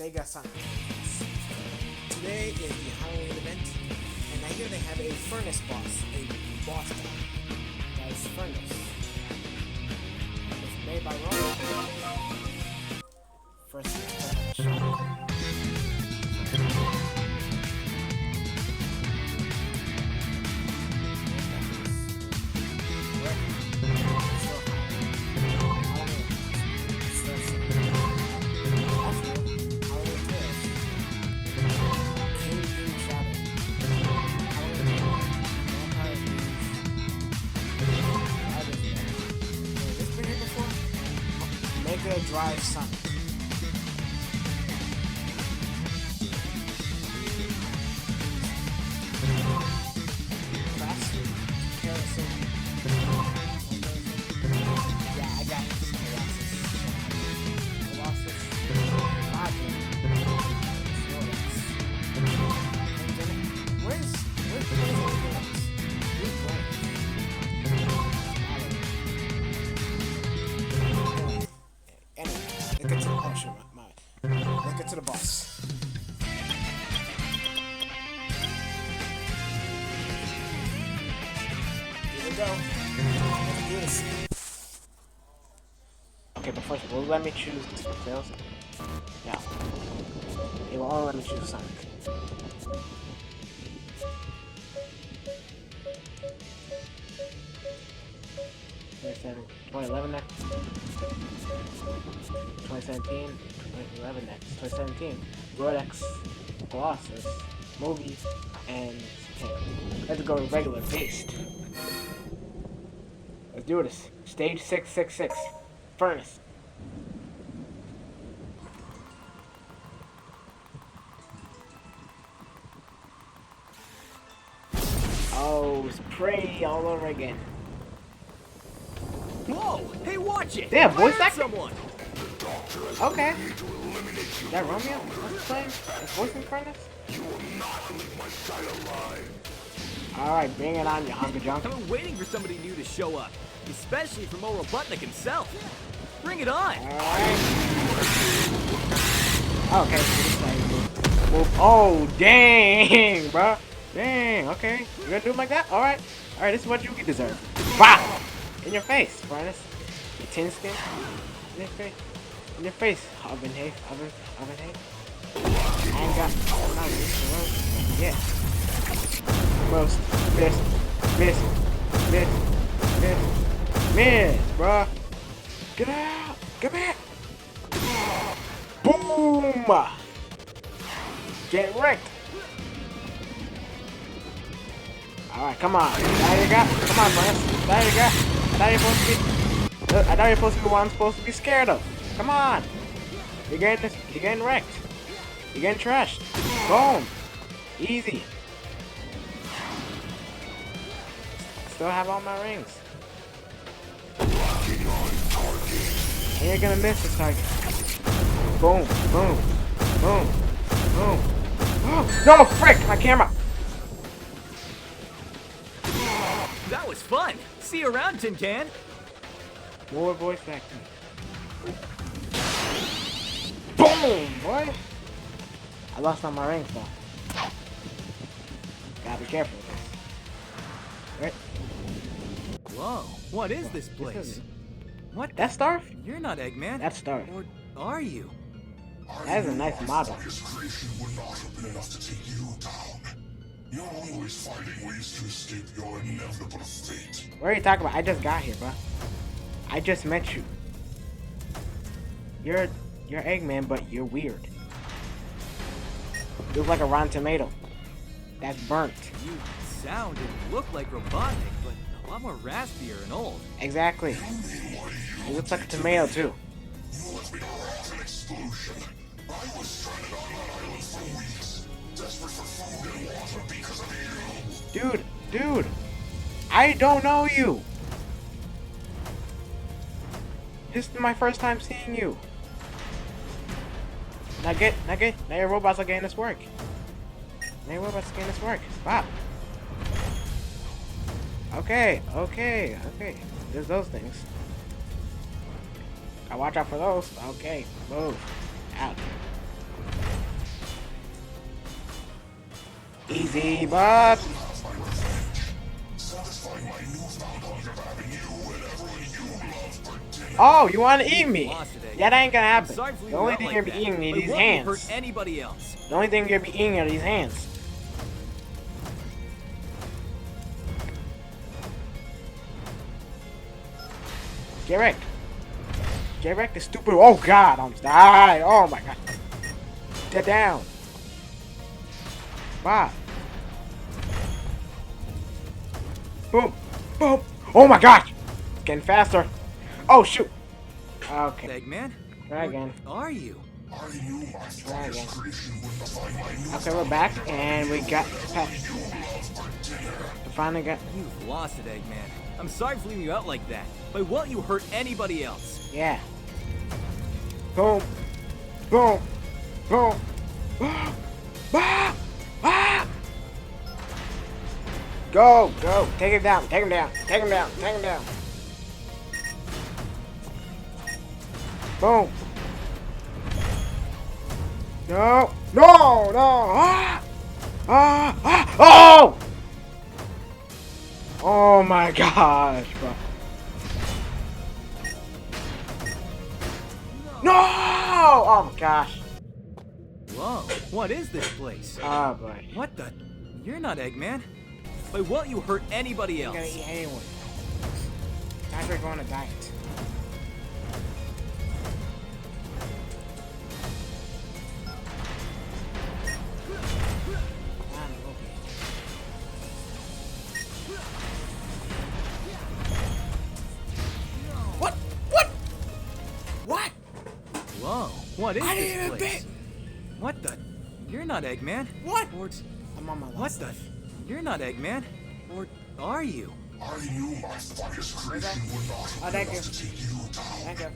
SegaSonic. Today is the Halloween event, and I hear they have a furnace boss, a boss guy. Guy's furnace. It's made by Rome. First, Mega Drive Sonic. Fast Carousel. Yeah, I got this. Colossus. Logic. Where's the Let's get to the Let's get to the boss. Here we go. Let's do this. Okay, but first, will it let me choose Tails? No. It will only let me choose Sonic. '27, 2011 next. 2017, 2011 next. 2017, Rodex, Colossus, Movie, and let's go with regular based. Let's do this. Stage 666, Furnace. Oh, spray all over again. Whoa! Hey, watch it! Damn, voice acting? Someone! Okay. Is that Romeo? What's playing? Is voice in Furnace? Alright, bring it on, you hunker junk. I've been waiting for somebody new to show up, especially from Oral Butnick himself. Bring it on! Alright. Okay, move. Oh, dang, bro. Dang, okay. You gonna do it like that? Alright. Alright, this is what you deserve. Wow! In your face, Furnace. Your tin skin. In your face. In your face. Oven hay. Oven hay. I ain't got not this to roast. Yeah. Roast. Miss, bruh. Get out. Get back. Boom. Get wrecked. Alright, come on. There you go. Come on, Furnace. There you go. I thought you're supposed to be what I'm supposed to be scared of. Come on. You're getting wrecked. You're getting trashed. Boom. Easy. I still have all my rings. And you're gonna miss this target. Boom. Boom. Boom. Boom. No, frick! My camera! That was fun! See you around, Tin Can! More voice acting. Boom, boy! I lost all my rings though. Gotta be careful with this. Right? Whoa, what is this place? What? That's Starf? You're not Eggman. That's Starf. Or are you? That is a nice model. His creation would not have been enough to take you down. You're always finding ways to escape your inevitable fate. What are you talking about? I just got here, bro. I just met you. You're Eggman, but you're weird. You look like a rotten tomato. That's burnt. You sound and look like Robotnik, but a lot more raspier and old. Exactly. He looks like a tomato too. You left me to rot an explosion. I was stranded on that island for weeks, desperate for food and water because of you. Dude, I don't know you. This is my first time seeing you. Now your robots are getting this work. Now your robots are getting this work. Stop. Okay. There's those things. I watch out for those. Okay, move. Out. Easy, bud. Satisfying my newfound hunger for having you and everyone you love for dinner. Oh, you want to eat me? Lost it, That ain't gonna I'm happen. sorry for The leaving only you out thing like you're gonna that. be eating are But these won't you hurt hands. anybody else? The only thing you're gonna be eating are these hands. Get wrecked. Get wrecked, is stupid. Oh god, I'm died. Oh my god. Get down. Wow. Boom. Boom. Oh my gosh. It's getting faster. Oh shoot. Okay. Eggman? Try again. What are you? I knew my Try again. finest creation would find my new Okay, we're back and we got past. you love for dinner. We finally got. You've lost it, Eggman. I'm sorry for leaving you out like that. But won't you hurt anybody else? Yeah. Boom. Boom. Boom. Ah! Ah! Ah! Go, go. Take him down. Take him down. Take him down. Take him down. Boom. No. No. No. Ah! Ah! Ah! Oh! Oh my gosh, bro. No! Oh my gosh. Whoa, what is this place? Oh boy. What the? You're not Eggman. But won't you hurt anybody I'm gonna else? eat anyone. Time to go on a diet. What? What? What? Whoa, what is I this didn't even place? bit. What the? You're not Eggman. What? Or I'm on my what last the? life. You're not Eggman. Or are you? I knew my finest creation would not Oh, have thank enough you. to take you down. Thank you.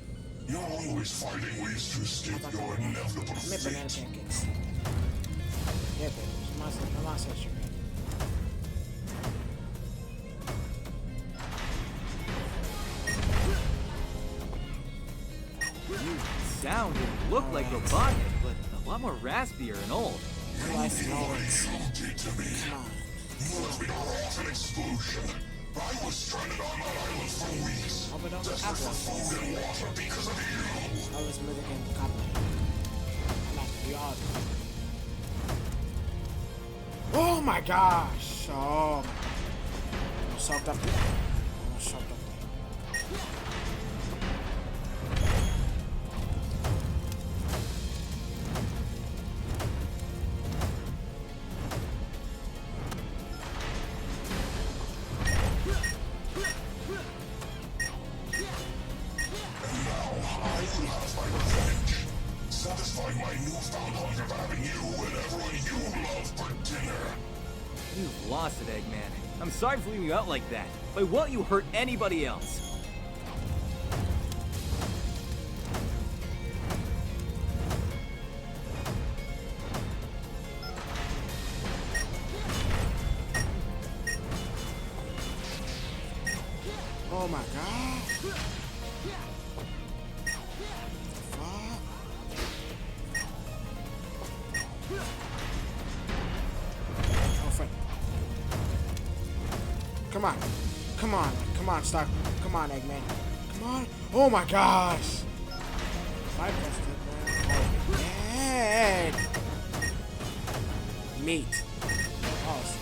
You're always finding ways to escape I your inevitable made banana fate. pancakes. Yeah, baby. My sister. You sound and look like Robotnik, but a lot more raspier and old. My life is always. What you did to me. Come on. You left me wrought an explosion. I was stranded on that island for weeks. Open up the Desperate for apple. food and water because of you. I was living in Copland. I'm at the yard. Oh my gosh! Oh, I'm soaked up. I'm soaked up. And now I will have my revenge. Satisfying my newfound hunger for having you and everyone you love for dinner. You've lost it, Eggman. I'm sorry for leaving you out like that. But won't you hurt anybody else? Oh my god! Fuck! Oh frick! Come on! Come on! Come on! Stop! Come on, Eggman! Come on! Oh my gosh! If I pressed it, man, I'll be dead. Meat. Awesome.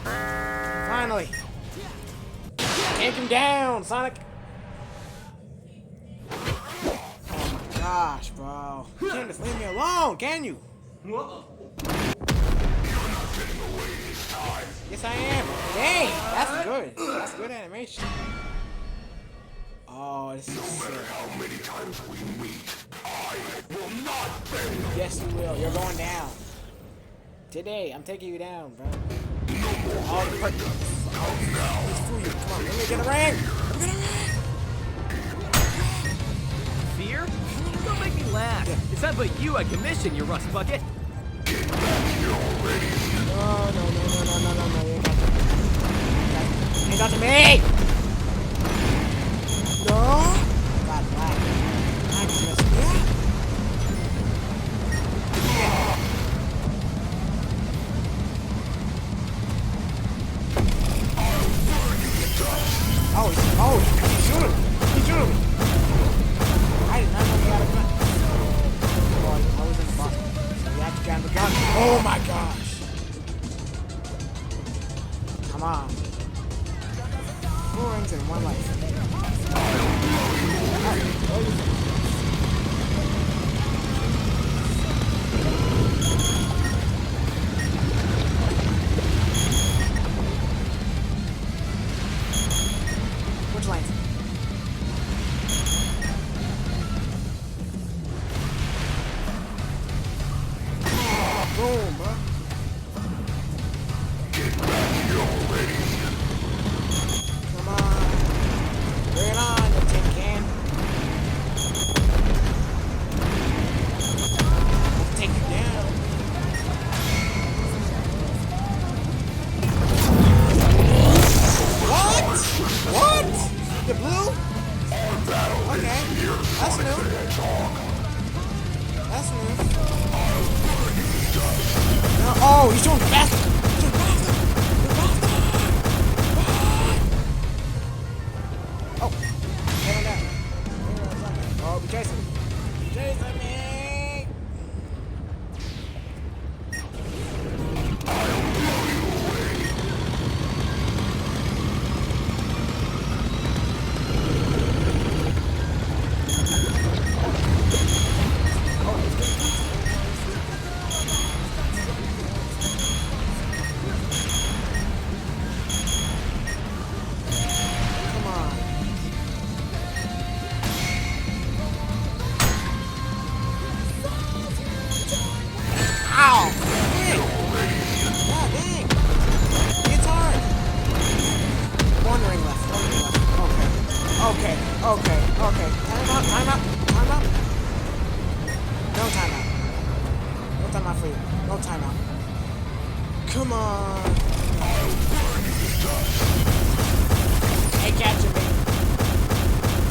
Finally! Take him down, Sonic! Oh my gosh, bro. You can't just leave me alone, can you? Yes, I am. Dang, that's good. That's good animation. Oh, this is sick. How many times we meet, I will not bend. Yes, you will. You're going down. Today, I'm taking you down, bro. Oh, the frick. Screw you. Come on, let me get a ring. Let me get a ring. Fear? Don't make me laugh. It's not but you I commission, you rust bucket. No, no, no, no, no, no, no, no. You ain't got to me. No. God, black. I'm just, yeah. He shoot him. He shoot him. I did not know he had a gun. Oh, I was in the box. So we have to get the gun. Oh my gosh. Come on. 4 rings and 1 life. Which lane? Boom, bro. Come on. Bring it on, you tin can. Let's take you down. What? What? The blue? Okay. That's new. That's new. No, oh, he's doing faster. He's doing faster. Oh, get him down. Oh, be chasing me. Be chasing me. Come on. Ow! Dang! Yeah, dang! It's hard! 1 ring left. 1 ring left. Okay. Okay. Okay. Time out. Time out. Time out. No timeout. No timeout for you. No timeout. Come on. Ain't catching me.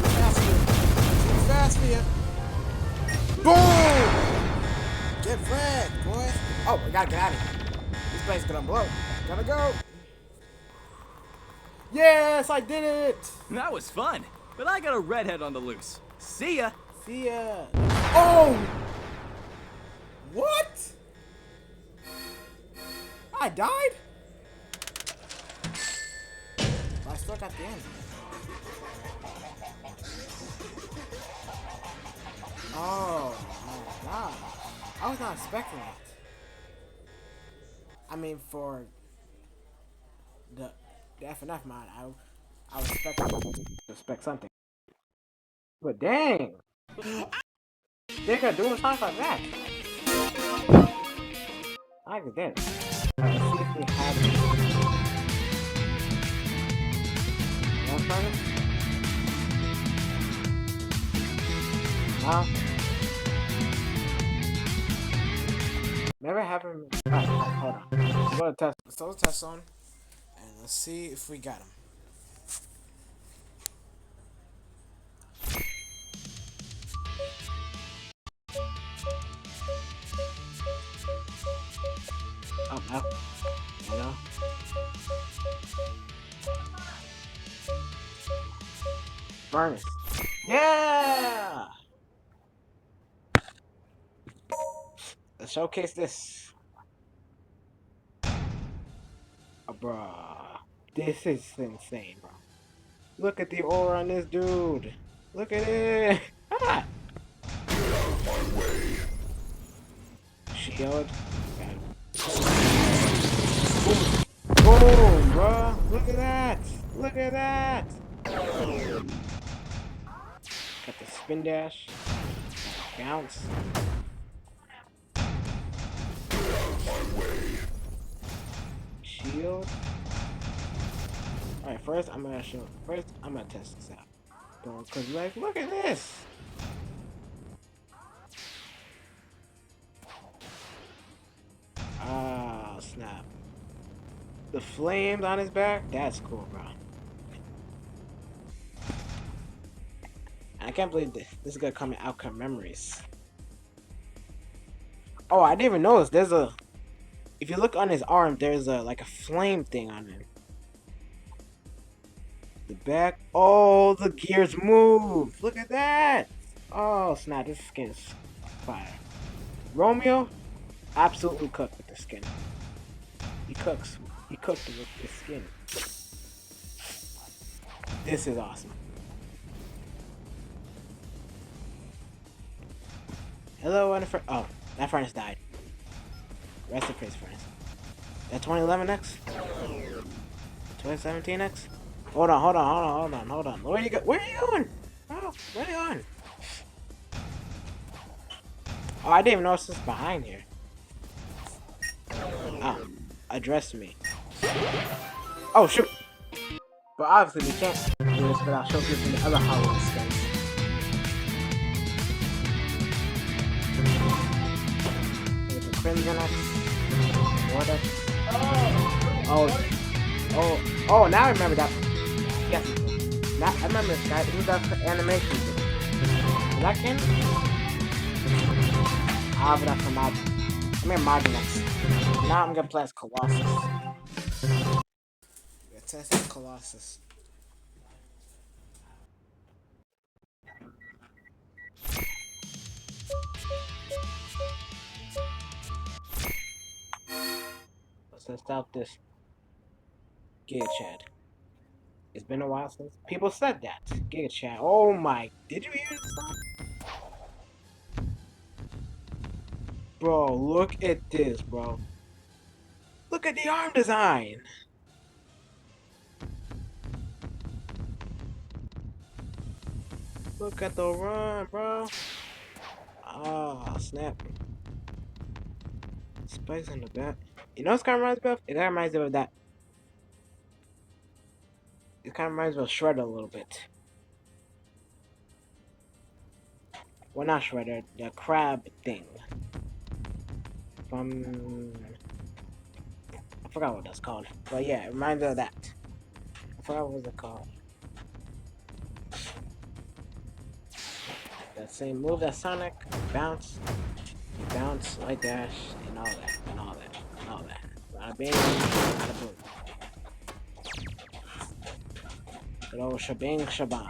Too fast for you. Too fast for you. Boom! Get wrecked, boy. Oh, we gotta get out of here. This place is gonna blow. Gotta go. Yes, I did it. That was fun, but I got a redhead on the loose. See ya! See ya. Oh! What? I died? But I still got the end. Oh my god. I was not expecting that. I mean, for the FNF mod, I was expect something. But dang! They could do something like that. I could get it. Alright, let's see if we have it. You want to try it? No? Maybe I haven't. Alright, hold on. Let's go to test. Let's throw the test on. And let's see if we got him. Oh no. You know? Furnace. Yeah! Let's showcase this. Oh, bruh. This is insane, bro. Look at the aura on this dude. Look at it. Ah! My way. Shield. Boom. Boom, bro. Look at that. Look at that. Got the spin dash. Bounce. My way. Shield. Alright, first I'm gonna test this out. Bro, cause like, look at this. Ah, snap. The flames on his back? That's cool, bro. I can't believe this is gonna come in Outcome Memories. Oh, I didn't even notice. There's a... If you look on his arm, there's a like a flame thing on him. The back. Oh, the gears move. Look at that. Oh, snap. This skin is fire. Romeo, absolutely cooked with the skin. He cooks. He cooked with the skin. This is awesome. Hello, oh, that furnace died. Rest in peace, furnace. That 2011X? 2017X? Hold on. Where you go? Where are you going? Oh, where are you going? Oh, I didn't even notice this behind here. Oh, address me. Oh, shoot. But obviously we can't do this without showcasing the other Halloween skins. There's the Crimson X. What X? Oh, now I remember that. Yes. Now, I remember this guy. Who's that animation? Is that Ken? Ah, but that's from Mod. I mean Mod next. Now I'm gonna play as Colossus. Let's test as Colossus. Let's test out this Giga Chad. It's been a while since people said that. Giga Chad. Oh my! Did you hear this song? Bro, look at this, bro. Look at the arm design. Look at the run, bro. Oh, snap. Spikes on the back. You know what kind of reminds me of? It kind of reminds me of that. It kind of reminds me of Shredder a little bit. Well, not Shredder, the crab thing. From... I forgot what that's called. But yeah, it reminds me of that. I forgot what it's called. That same move that Sonic. Bounce. Light dash, and all that. Bada bing, bada boom. Good old shabang shabang.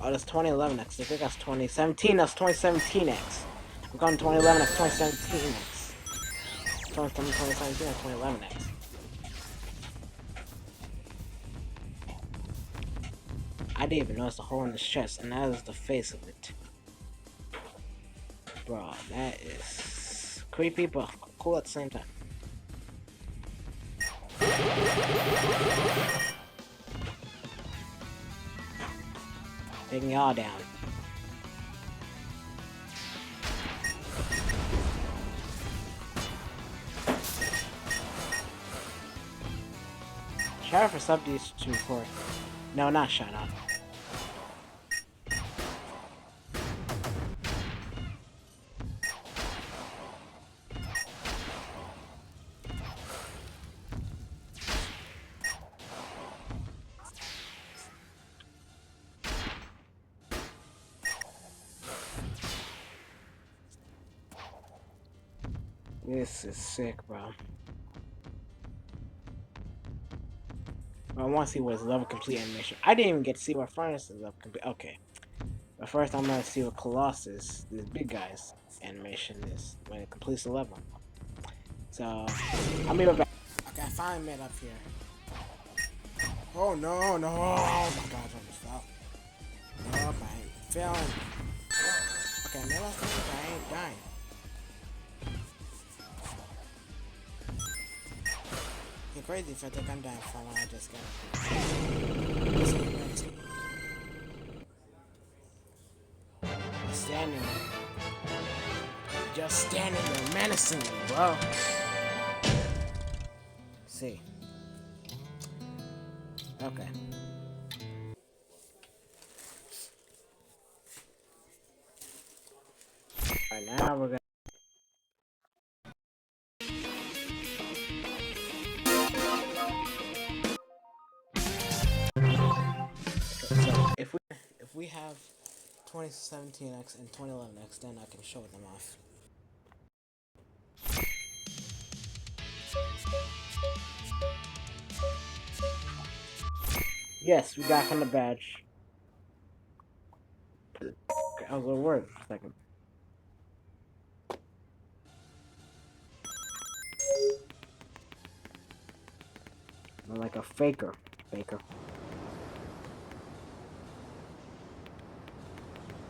Oh, that's 2011X. I think that's 2017. That's 2017X. We're going 2011X, 2017X. 2017, that's 2011X. I didn't even notice the hole in his chest, and that is the face of it. Bro, that is creepy, but cool at the same time. Taking y'all down. Shout out for sub these two for. No, not shout out. This is sick, bro. I want to see what his level complete animation. I didn't even get to see what Furnace's level complete. Okay. But first, I'm gonna see what Colossus, this big guy's animation is when it completes the level. So, I'll be right back. Okay, I finally made up here. Oh no, oh my god, I almost fell. Nope, I ain't failing. Okay, maybe I think I ain't dying. You're crazy if I think I'm dying from what I just got. Standing there. Just standing there menacingly, bro. See. Okay. Alright, now we're gonna. we have 2017X and 2011X, then I can show them off. Yes, we got from the badge. Okay, I was a little worried for a second. I'm like a faker.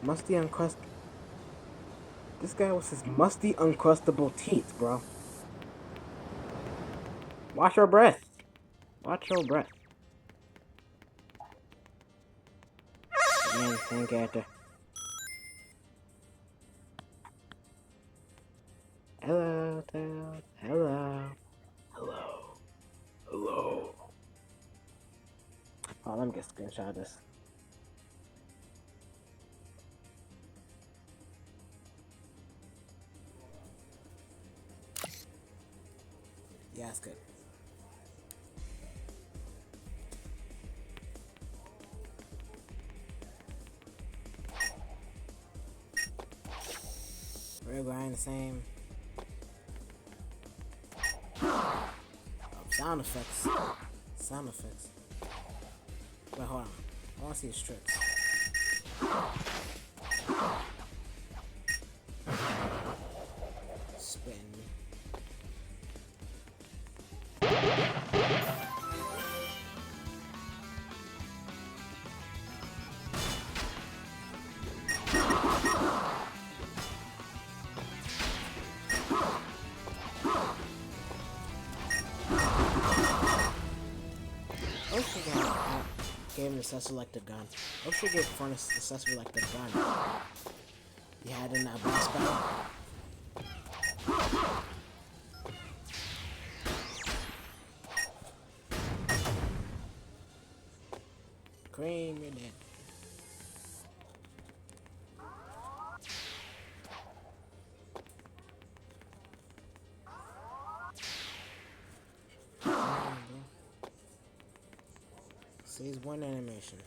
Musty uncrust. This guy with his musty uncrustable teeth, bro. Watch your breath. Watch your breath. Man, same character. Hello, hello. Hello. Oh, let me get a screenshot of this. Yeah, it's good. We're going the same. Oh, sound effects. Wait, hold on. I want to see his tricks. Spin. Gave him the self-selected gun. I wish we gave Furnace the self-selected gun. He had in that boss battle. Cream, you're dead. Sees one animation.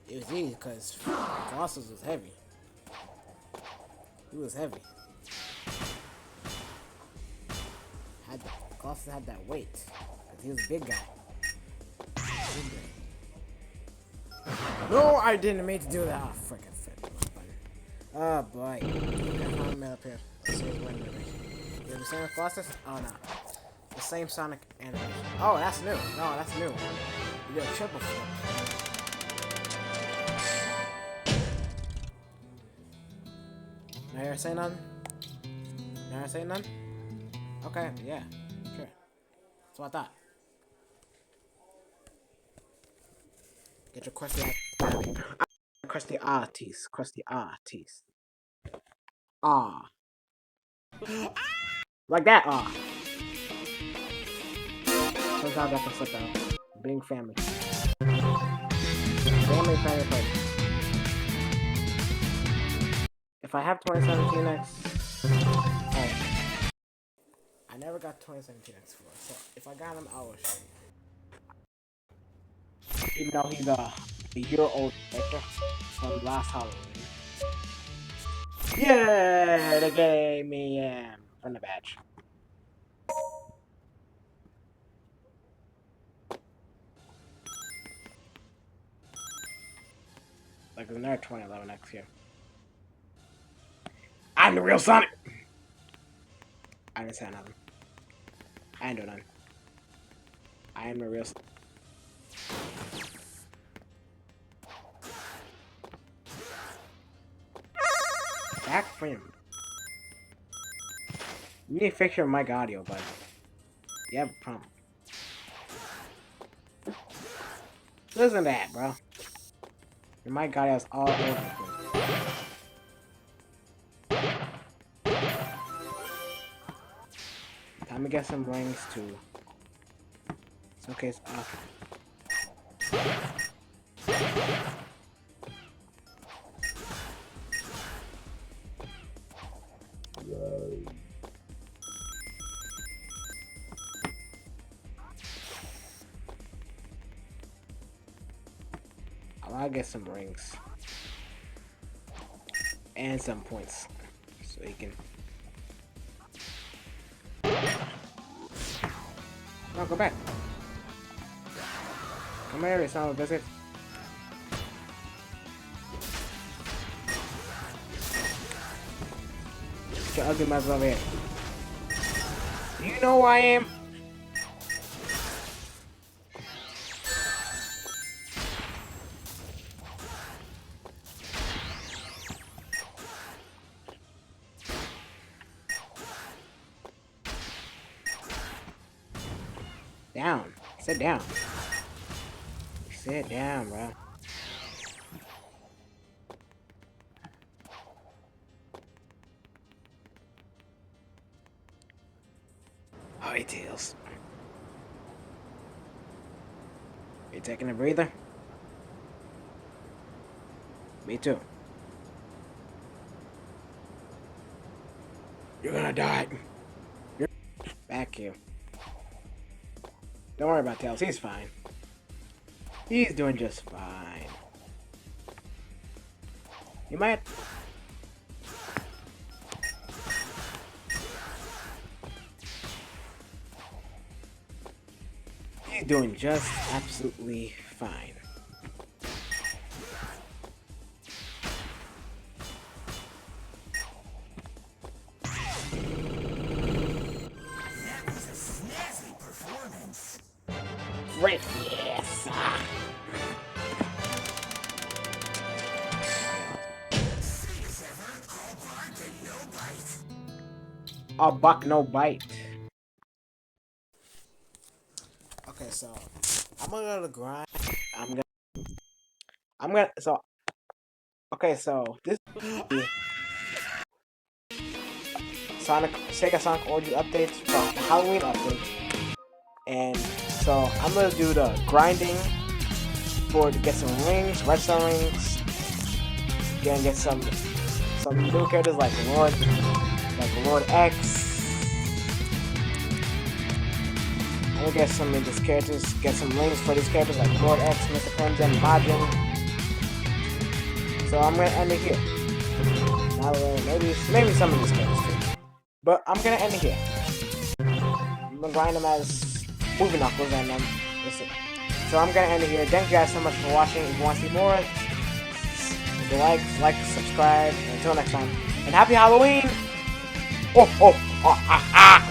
It was easy because Colossus was heavy. He was heavy. Colossus had that weight because he was a big guy. No, I didn't mean to do that. Oh, frickin' oh boy. Got another mail up here. Let's see what animation. You have the same with Colossus? Oh no. The same Sonic animation. Oh, that's new. No, that's new. You did a triple flip. Now you're saying nothing? Now you're saying nothing? Okay, yeah. Sure. That's what I thought. Get your crusty teeth. Crusty teeth. Ah. Like that, ah. Sometimes I can slip out. Being family. Family. If I have 2017X, oh. I never got 2017X for, so if I got him, I will show you. Even though he's a year-old character from last Halloween. Yeah, they gave me from the badge. Like there's another 2011X here. I'm the real Sonic. I didn't say nothing. I ain't doing nothing. I am the real Sonic. Back frame. You need to fix your mic audio, bud. You have a problem. Listen to that, bro. Your mic audio is all over the place. Time to get some rings too. Showcase off. I'll get some rings. And some points. So you can... No, go back. Come here, son of a biscuit. Get your ugly mouth over here. You know who I am? Down. Sit down. Sit down, bro. Hi, Tails. You taking a breather? Me too. You're gonna die. You're back here. Don't worry about Tails. He's fine. He's doing just fine. You might... He's doing just absolutely fine. That was a snazzy performance. Great, yes! A buck, no bite. Okay, so I'm gonna grind. Okay, so this SegaSonic orgy updates from Halloween update, and so I'm gonna do the grinding to get some rings, redstone rings. Gonna get some new characters like Lord X. I'm gonna get some of these characters, get some rings for these characters like Lord X, Mr. Crimson, Majin. So I'm gonna end it here. Now maybe some of these characters too. But I'm gonna end it here. I'm gonna grind them as movie knuckles and listen. So I'm gonna end it here. Thank you guys so much for watching. If you want to see more, like, subscribe, and until next time. And happy Halloween! Oh, ah, ah, ah!